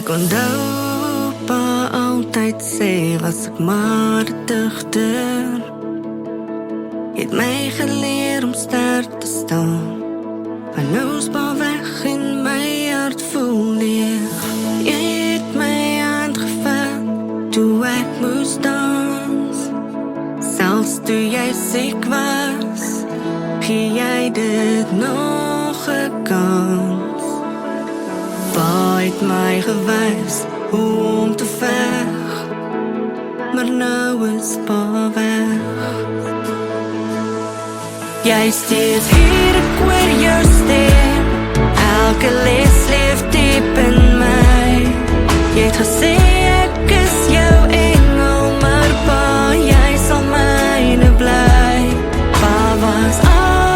Ek onthou pa altyd sê was ek maar 'n digter. Jy het my geleer om sterk te staan, maar nou is pa weg en my hart voel leeg. Jy het my hand gevat toe ek moes dans, selfs toe jy siek was, gee jy dit nog 'n kans. Pa het my gewys hoe om te veg, maar nou is pa weg. Jy steeds hier, ek hoor jou stem, elke les leef diep in my. Jy het gesê ek is jou engel, maar pa, jy sal myne bly. Pa was altyd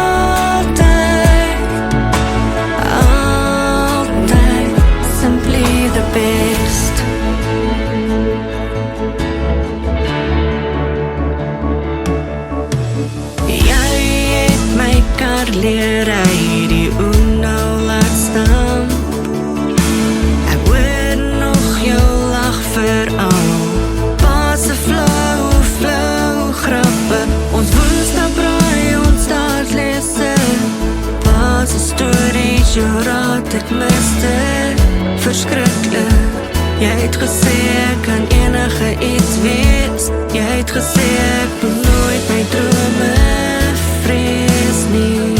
simply the best. Jy het my kar leer ry, die Uno laat stamp. Ek hoor nog jou lag veral, pa se flou grappe, ons woensdag braai, ons daglesse. Pa se stories, jou raad, ek mis dit verskriklik. Jy het gesê ek kan enige iets wees, jy het gesê ek moet nooit my drome vrees nie.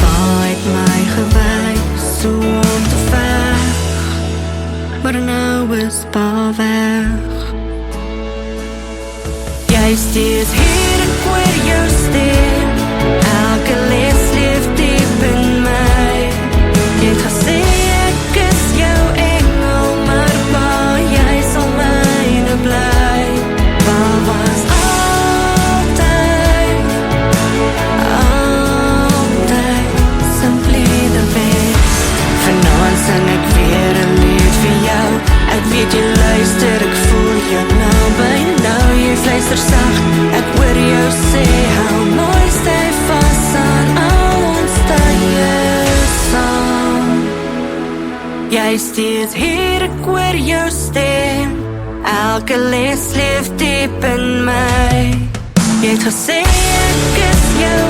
Pa het my gewys hoe om te veg, maar nou is pa weg. Jy steeds hier, ek hoor jou stem, elke les leef diep in my. Jy het gesê ek is jou engel, maar pa, jy sal myne bly. Pa was altyd simply the best. Vanaand sing ek weer 'n lied vir jou, ek weet jy luister, ek voel jou naby. Nou jy fluister sag, ek hoor jou sê, hou mooi styf vas aan al ons tye saam. Jy steeds hier, ek hoor jou stem, elke les leef diep in my. Jy het gesê ek is jou